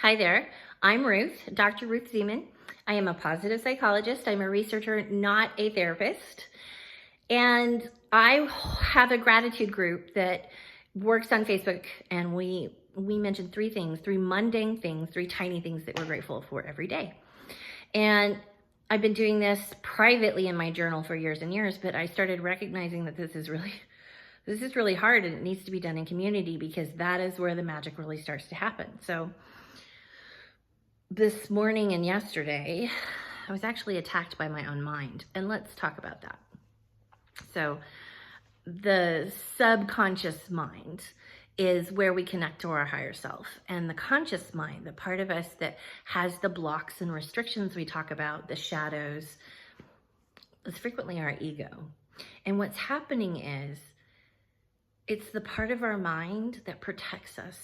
Hi there, I'm Ruth, Dr. Ruth Zeman. I am a positive psychologist. I'm a researcher, not a therapist. And I have a gratitude group that works on Facebook, and we mention three mundane things, three tiny things that we're grateful for every day. And I've been doing this privately in my journal for years and years, but I started recognizing that this is really hard, and it needs to be done in community, because that is where the magic really starts to happen. So this morning and yesterday, I was actually attacked by my own mind, and let's talk about that. So the subconscious mind is where we connect to our higher self, and the conscious mind, the part of us that has the blocks and restrictions we talk about, the shadows, is frequently our ego. And what's happening is it's the part of our mind that protects us.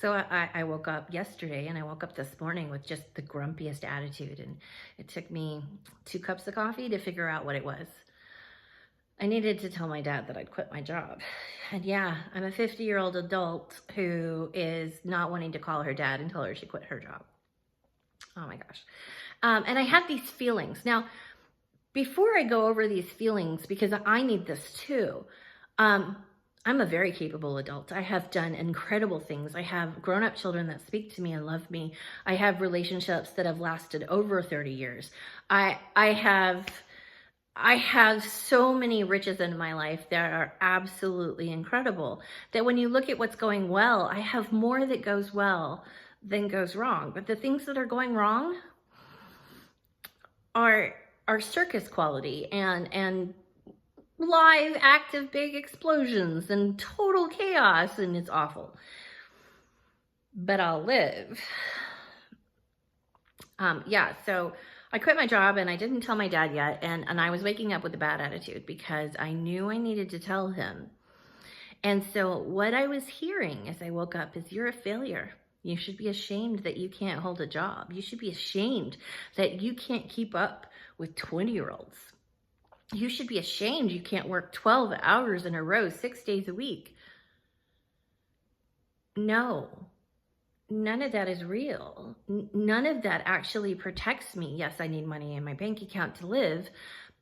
So I woke up yesterday, and I woke up this morning with just the grumpiest attitude, and it took me 2 cups of coffee to figure out what it was. I needed to tell my dad that I'd quit my job. And yeah, I'm a 50-year-old adult who is not wanting to call her dad and tell her she quit her job. Oh my gosh. And I had these feelings. Now, before I go over these feelings, because I need this too, I'm a very capable adult. I have done incredible things. I have grown-up children that speak to me and love me. I have relationships that have lasted over 30 years. I have so many riches in my life that are absolutely incredible, that when you look at what's going well, I have more that goes well than goes wrong. But the things that are going wrong are circus quality and live, active, big explosions and total chaos, and it's awful. But I'll live. So I quit my job, and I didn't tell my dad yet, and I was waking up with a bad attitude because I knew I needed to tell him. And so what I was hearing as I woke up is, you're a failure. You should be ashamed that you can't hold a job. You should be ashamed that you can't keep up with 20-year-olds. You should be ashamed you can't work 12 hours in a row, 6 days a week. No, none of that is real. None of that actually protects me. Yes, I need money in my bank account to live,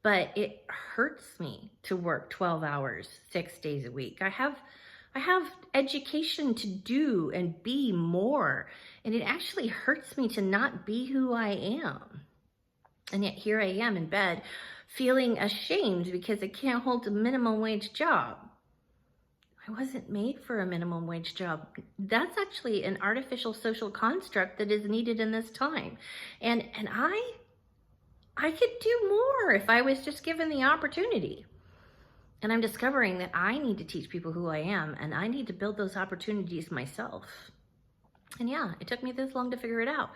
but it hurts me to work 12 hours, 6 days a week. I have education to do and be more, and it actually hurts me to not be who I am. And yet here I am in bed feeling ashamed because I can't hold a minimum wage job. I wasn't made for a minimum wage job. That's actually an artificial social construct that is needed in this time. And I could do more if I was just given the opportunity. And I'm discovering that I need to teach people who I am, and I need to build those opportunities myself. And yeah, it took me this long to figure it out.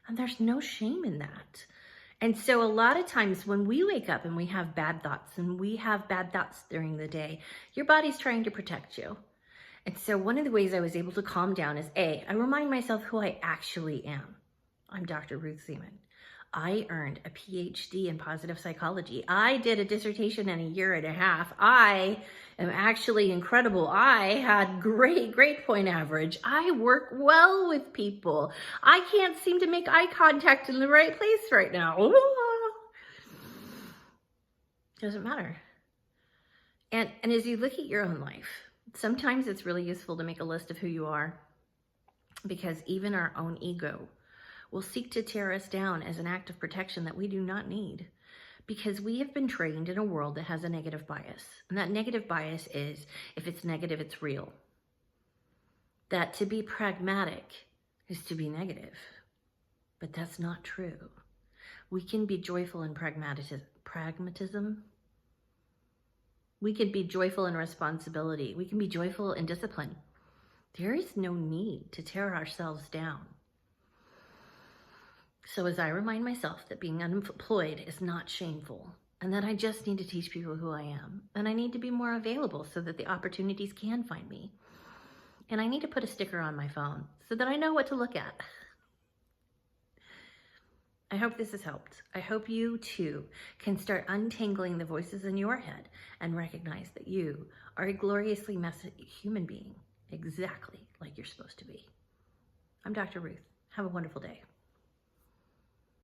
And there's no shame in that. And so a lot of times when we wake up and we have bad thoughts, and we have bad thoughts during the day, your body's trying to protect you. And so one of the ways I was able to calm down is, I remind myself who I actually am. I'm Dr. Ruth Zeman. I earned a PhD in positive psychology. I did a dissertation in a year and a half. I am actually incredible. I had great grade point average. I work well with people. I can't seem to make eye contact in the right place right now. Doesn't matter. And as you look at your own life, sometimes it's really useful to make a list of who you are, because even our own ego will seek to tear us down as an act of protection that we do not need, because we have been trained in a world that has a negative bias. And that negative bias is, if it's negative, it's real. That to be pragmatic is to be negative. But that's not true. We can be joyful in pragmatism. We can be joyful in responsibility. We can be joyful in discipline. There is no need to tear ourselves down. So as I remind myself that being unemployed is not shameful, and that I just need to teach people who I am, and I need to be more available so that the opportunities can find me, and I need to put a sticker on my phone so that I know what to look at. I hope this has helped. I hope you too can start untangling the voices in your head and recognize that you are a gloriously messy human being, exactly like you're supposed to be. I'm Dr. Ruth. Have a wonderful day.